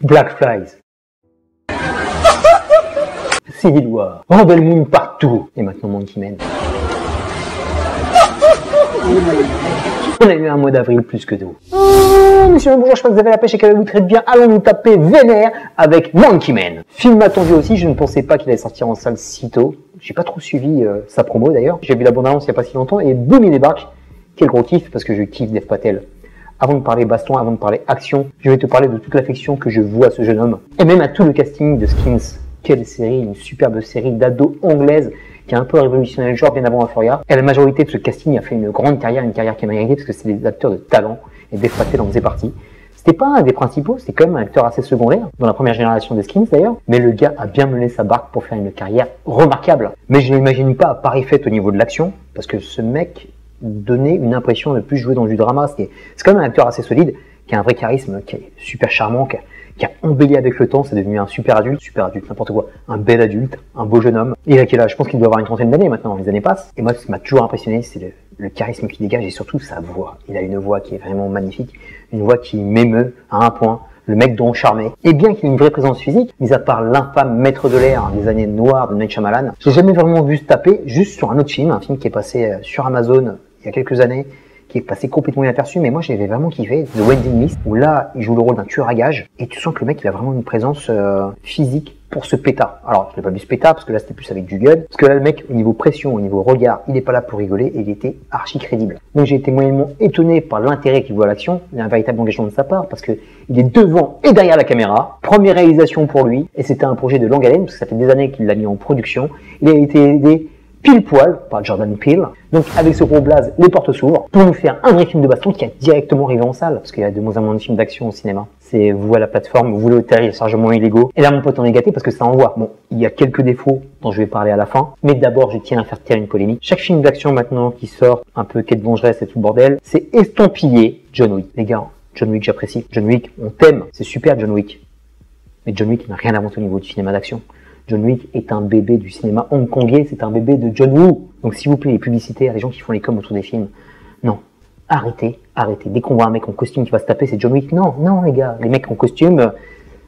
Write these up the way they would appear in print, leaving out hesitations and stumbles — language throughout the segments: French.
Black Flies. Civil War. Rebel Moon partout. Et maintenant Monkey Man. On a eu un mois d'avril plus que d'eau. Monsieur, bonjour, je crois que vous avez la pêche et qu'elle vous traite bien. Allons nous taper vénère avec Monkey Man. Film attendu aussi, je ne pensais pas qu'il allait sortir en salle si tôt. J'ai pas trop suivi sa promo d'ailleurs. J'ai vu la bande-annonce il n'y a pas si longtemps et boum, il débarque. Quel gros kiff, parce que je kiffe Dev Patel. Avant de parler baston, avant de parler action, je vais te parler de toute l'affection que je voue à ce jeune homme. Et même à tout le casting de Skins. Quelle série, une superbe série d'ado anglaise qui a un peu révolutionné le genre bien avant Euphoria. Et la majorité de ce casting a fait une grande carrière, une carrière qui est méritée parce que c'est des acteurs de talent. Et Dev Patel en faisait partie. C'était pas un des principaux, c'était quand même un acteur assez secondaire, dans la première génération des Skins d'ailleurs, mais le gars a bien mené sa barque pour faire une carrière remarquable. Mais je n'imagine pas à pareil fait au niveau de l'action, parce que ce mec donnait une impression de plus jouer dans du drama. C'est quand même un acteur assez solide, qui a un vrai charisme, qui est super charmant, qui a embelli avec le temps, c'est devenu un super adulte, n'importe quoi, un bel adulte, un beau jeune homme. Et il a quel âge ? Je pense qu'il doit avoir une trentaine d'années maintenant, les années passent. Et moi, ce qui m'a toujours impressionné, c'est le charisme qu'il dégage et surtout sa voix. Il a une voix qui est vraiment magnifique, une voix qui m'émeut à un point. Le mec dont on charmait. Et bien qu'il ait une vraie présence physique, mis à part l'infâme maître de l'air des années noires de Night Shyamalan, j'ai jamais vraiment vu se taper juste sur un autre film, un film qui est passé sur Amazon il y a quelques années, qui est passé complètement inaperçu, mais moi j'avais vraiment kiffé, The Waiting List, où là il joue le rôle d'un tueur à gages, et tu sens que le mec il a vraiment une présence physique pour ce pétard. Alors je l'ai pas vu ce pétard, parce que là c'était plus avec du gun, parce que là le mec au niveau pression, au niveau regard, il est pas là pour rigoler, et il était archi crédible. Donc j'ai été moyennement étonné par l'intérêt qu'il voit à l'action, il y a un véritable engagement de sa part, parce que il est devant et derrière la caméra, première réalisation pour lui, et c'était un projet de longue haleine, parce que ça fait des années qu'il l'a mis en production, il a été aidé pile poil par Jordan Peele. Donc avec ce gros blaze, les portes s'ouvrent pour nous faire un vrai film de baston qui a directement arrivé en salle, parce qu'il y a de moins en moins de films d'action au cinéma. C'est vous à la plateforme, vous le téléchargement illégaux. Et là mon pote on est gâté parce que ça envoie. Bon, il y a quelques défauts dont je vais parler à la fin, mais d'abord je tiens à faire taire une polémique. Chaque film d'action maintenant qui sort, un peu quête vengeresse et tout le bordel, c'est estampillé John Wick. Les gars, John Wick j'apprécie. John Wick, on t'aime, c'est super John Wick. Mais John Wick n'a rien inventé au niveau du cinéma d'action. John Wick est un bébé du cinéma hongkongais, c'est un bébé de John Woo. Donc s'il vous plaît, les publicitaires, les gens qui font les coms autour des films, non, arrêtez. Dès qu'on voit un mec en costume qui va se taper, c'est John Wick. Non, les gars, les mecs en costume,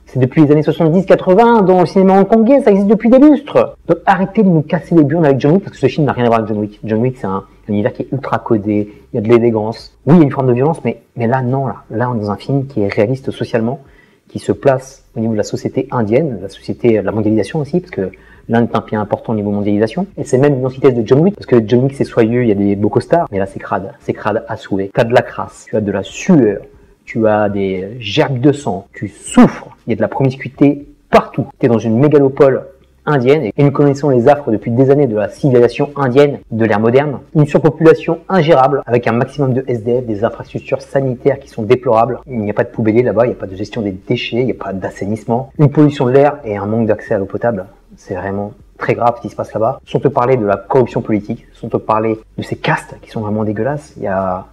c'est depuis les années 70-80, dans le cinéma hongkongais, ça existe depuis des lustres. Donc arrêtez de nous casser les burnes avec John Wick, parce que ce film n'a rien à voir avec John Wick. John Wick, c'est un univers qui est ultra codé, il y a de l'élégance. Oui, il y a une forme de violence, mais là, non, là, on est dans un film qui est réaliste socialement, qui se place au niveau de la société indienne, la société de la mondialisation aussi, parce que l'Inde est un pays important au niveau mondialisation. Et c'est même une antithèse de John Wick, parce que John Wick c'est soyeux, il y a des beaux costards, mais là c'est crade à souhait. T'as de la crasse, tu as de la sueur, tu as des gerbes de sang, tu souffres, il y a de la promiscuité partout. T'es dans une mégalopole indienne et nous connaissons les affres depuis des années de la civilisation indienne de l'ère moderne. Une surpopulation ingérable avec un maximum de SDF, des infrastructures sanitaires qui sont déplorables. Il n'y a pas de poubellier là-bas, il n'y a pas de gestion des déchets, il n'y a pas d'assainissement. Une pollution de l'air et un manque d'accès à l'eau potable. C'est vraiment très grave ce qui se passe là-bas. Sans te parler de la corruption politique, sans te parler de ces castes qui sont vraiment dégueulasses. Il y a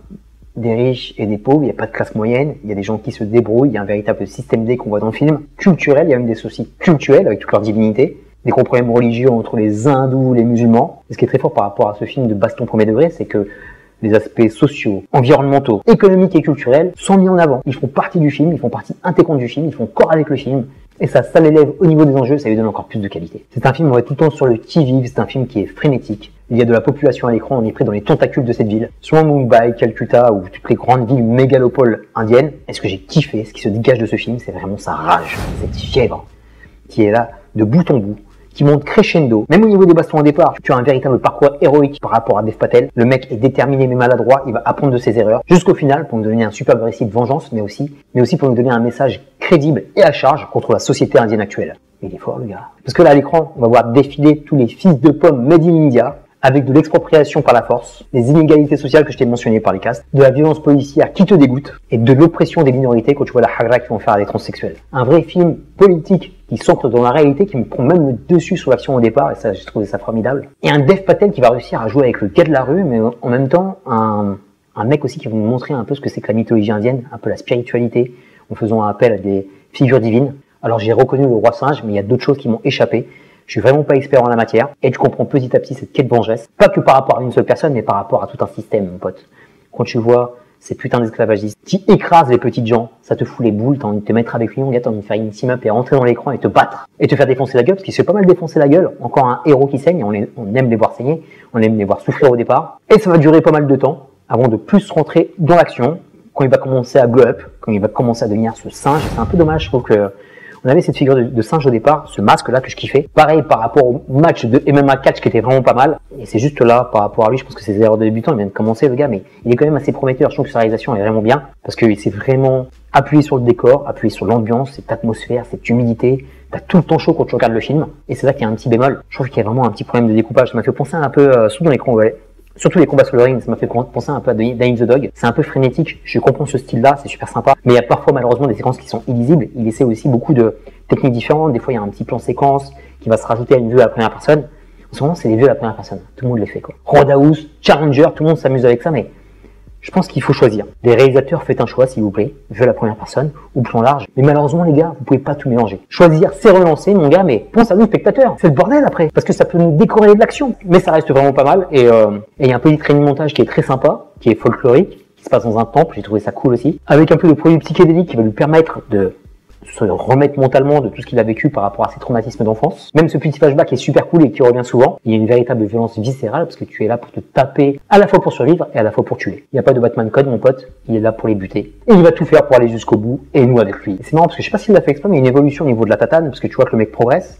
des riches et des pauvres, il n'y a pas de classe moyenne, il y a des gens qui se débrouillent, il y a un véritable système D qu'on voit dans le film. Culturel, il y a même des soucis culturels avec toute leur divinité. Des gros problèmes religieux entre les hindous, les musulmans. Et ce qui est très fort par rapport à ce film de baston premier degré, c'est que les aspects sociaux, environnementaux, économiques et culturels sont mis en avant. Ils font partie du film, ils font partie intégrante du film, ils font corps avec le film. Et ça l'élève au niveau des enjeux, ça lui donne encore plus de qualité. C'est un film où on est tout le temps sur le qui-vive, c'est un film qui est frénétique. Il y a de la population à l'écran, on est pris dans les tentacules de cette ville. Soit Mumbai, Calcutta ou toutes les grandes villes mégalopoles indiennes. Et ce que j'ai kiffé, ce qui se dégage de ce film, c'est vraiment sa rage, cette fièvre qui est là de bout en bout, qui monte crescendo. Même au niveau des bastons au départ, tu as un véritable parcours héroïque par rapport à Dev Patel. Le mec est déterminé mais maladroit, il va apprendre de ses erreurs, jusqu'au final pour nous donner un superbe récit de vengeance, mais aussi pour nous donner un message crédible et à charge contre la société indienne actuelle. Il est fort le gars. Parce que là à l'écran, on va voir défiler tous les fils de pommes made in India, avec de l'expropriation par la force, les inégalités sociales que je t'ai mentionnées par les castes, de la violence policière qui te dégoûte, et de l'oppression des minorités quand tu vois la hagra qu'ils vont faire à des transsexuels. Un vrai film politique qui s'ancre dans la réalité, qui me prend même le dessus sur l'action au départ, et ça, j'ai trouvé ça formidable. Et un Dev Patel qui va réussir à jouer avec le gars de la rue, mais en même temps, un mec aussi qui va nous montrer un peu ce que c'est que la mythologie indienne, un peu la spiritualité, en faisant appel à des figures divines. Alors j'ai reconnu le roi singe, mais il y a d'autres choses qui m'ont échappé. Je suis vraiment pas expert en la matière, et tu comprends petit à petit cette quête vengeresse, pas que par rapport à une seule personne, mais par rapport à tout un système, mon pote. Quand tu vois ces putains d'esclavagistes qui écrasent les petites gens, ça te fout les boules, t'as envie de te mettre avec lui, mon gars, t'as envie de faire une team-up et rentrer dans l'écran et te battre, et te faire défoncer la gueule, parce qu'il se fait pas mal défoncer la gueule, encore un héros qui saigne, on aime les voir saigner, on aime les voir souffrir au départ, et ça va durer pas mal de temps, avant de plus rentrer dans l'action, quand il va commencer à glow up, quand il va commencer à devenir ce singe. C'est un peu dommage, je trouve que on avait cette figure de singe au départ, ce masque là que je kiffais. Pareil par rapport au match de MMA catch qui était vraiment pas mal. Et c'est juste là, par rapport à lui, je pense que c'est des erreurs de débutant, il vient de commencer le gars, mais il est quand même assez prometteur. Je trouve que sa réalisation est vraiment bien, parce qu'il s'est vraiment appuyé sur le décor, appuyé sur l'ambiance, cette atmosphère, cette humidité. T'as tout le temps chaud quand tu regardes le film. Et c'est là qu'il y a un petit bémol. Je trouve qu'il y a vraiment un petit problème de découpage. Ça m'a fait penser un peu, surtout dans l'écran, ouais. Surtout les combats sur le ring, ça m'a fait penser un peu à Dying the Dog. C'est un peu frénétique, je comprends ce style-là, c'est super sympa. Mais il y a parfois malheureusement des séquences qui sont illisibles. Il essaie aussi beaucoup de techniques différentes. Des fois il y a un petit plan séquence qui va se rajouter à une vue à la première personne. En ce moment c'est les vues à la première personne, tout le monde les fait quoi. Roadhouse, Challenger, tout le monde s'amuse avec ça, mais je pense qu'il faut choisir. Les réalisateurs, faites un choix s'il vous plaît, vue à la première personne ou plan large. Mais malheureusement les gars, vous pouvez pas tout mélanger. Choisir, c'est relancer mon gars, mais pense à nous spectateurs. C'est le bordel après, parce que ça peut nous décorréler de l'action. Mais ça reste vraiment pas mal, et il y a un petit training montage qui est très sympa, qui est folklorique, qui se passe dans un temple, j'ai trouvé ça cool aussi. Avec un peu de produits psychédéliques qui va lui permettre de se remettre mentalement de tout ce qu'il a vécu par rapport à ses traumatismes d'enfance. Même ce petit flashback est super cool et qui revient souvent. Il y a une véritable violence viscérale parce que tu es là pour te taper à la fois pour survivre et à la fois pour tuer. Il n'y a pas de Batman code, mon pote. Il est là pour les buter. Et il va tout faire pour aller jusqu'au bout et nous avec lui. C'est marrant parce que je sais pas s'il l'a fait exprès, mais il y a une évolution au niveau de la tatane parce que tu vois que le mec progresse.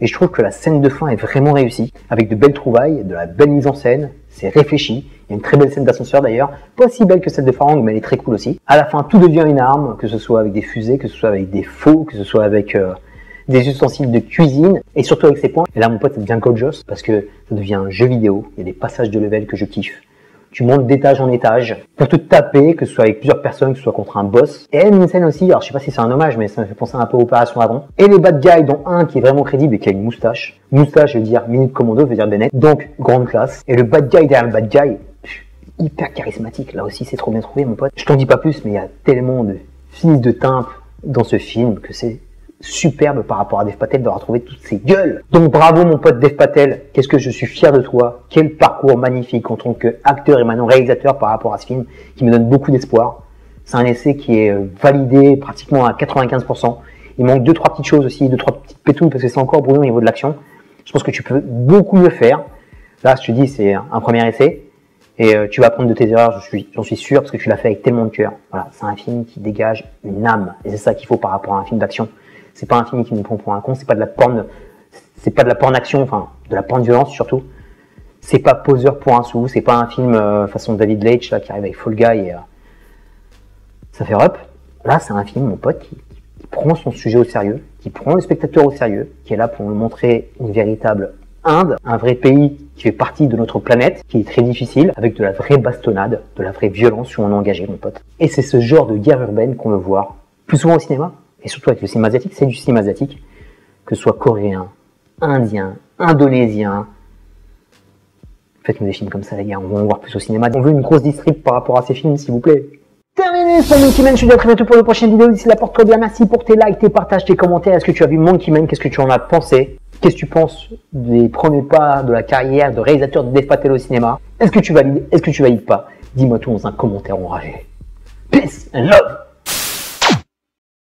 Et je trouve que la scène de fin est vraiment réussie, avec de belles trouvailles, de la belle mise en scène, c'est réfléchi. Il y a une très belle scène d'ascenseur d'ailleurs, pas si belle que celle de Farang, mais elle est très cool aussi. À la fin, tout devient une arme, que ce soit avec des fusées, que ce soit avec des faux, que ce soit avec des ustensiles de cuisine, et surtout avec ses points. Et là, mon pote, ça devient gorgeous, parce que ça devient un jeu vidéo. Il y a des passages de level que je kiffe. Tu montes d'étage en étage pour te taper, que ce soit avec plusieurs personnes, que ce soit contre un boss. Et une scène aussi, alors je sais pas si c'est un hommage, mais ça me fait penser un peu à Opération Dragon. Et les bad guys, dont un qui est vraiment crédible et qui a une moustache. Moustache veut dire Minute Commando, veut dire Bennett. Donc, grande classe. Et le bad guy derrière le bad guy, hyper charismatique. Là aussi, c'est trop bien trouvé, mon pote. Je t'en dis pas plus, mais il y a tellement de fils de timbre dans ce film que c'est superbe par rapport à Dev Patel d'avoir trouvé toutes ces gueules. Donc bravo mon pote Dev Patel, qu'est-ce que je suis fier de toi, quel parcours magnifique en tant qu'acteur et maintenant réalisateur par rapport à ce film qui me donne beaucoup d'espoir. C'est un essai qui est validé pratiquement à 95%. Il manque 2-3 petites choses aussi, 2-3 petites pétounes parce que c'est encore brouillon au niveau de l'action. Je pense que tu peux beaucoup mieux faire. Là je te dis c'est un premier essai et tu vas apprendre de tes erreurs, j'en suis sûr parce que tu l'as fait avec tellement de cœur. Voilà, c'est un film qui dégage une âme et c'est ça qu'il faut par rapport à un film d'action. C'est pas un film qui nous prend pour un con, c'est pas de la porn action, enfin de la porn violence surtout. C'est pas poseur pour un sou, c'est pas un film façon David Leitch là qui arrive avec Fall Guy et ça fait up. Là c'est un film mon pote qui prend son sujet au sérieux, qui prend le spectateur au sérieux, qui est là pour nous montrer une véritable Inde, un vrai pays qui fait partie de notre planète, qui est très difficile, avec de la vraie bastonnade, de la vraie violence où on est engagé mon pote. Et c'est ce genre de guerre urbaine qu'on veut voir plus souvent au cinéma. Et surtout avec le cinéma asiatique, c'est du cinéma asiatique, que ce soit coréen, indien, indonésien. Faites-nous des films comme ça les gars, on va en voir plus au cinéma. On veut une grosse distrib par rapport à ces films s'il vous plaît. Terminé pour Monkey Man, je te dis à très bientôt pour une prochaine vidéo. D'ici là, porte-toi bien, merci pour tes likes, tes partages, tes commentaires. Est-ce que tu as vu Monkey Man? Qu'est-ce que tu en as pensé? Qu'est-ce que tu penses des premiers pas de la carrière de réalisateur de Dev Patel au cinéma? Est-ce que tu valides? Est-ce que tu valides pas? Dis-moi tout dans un commentaire enragé. Peace and love!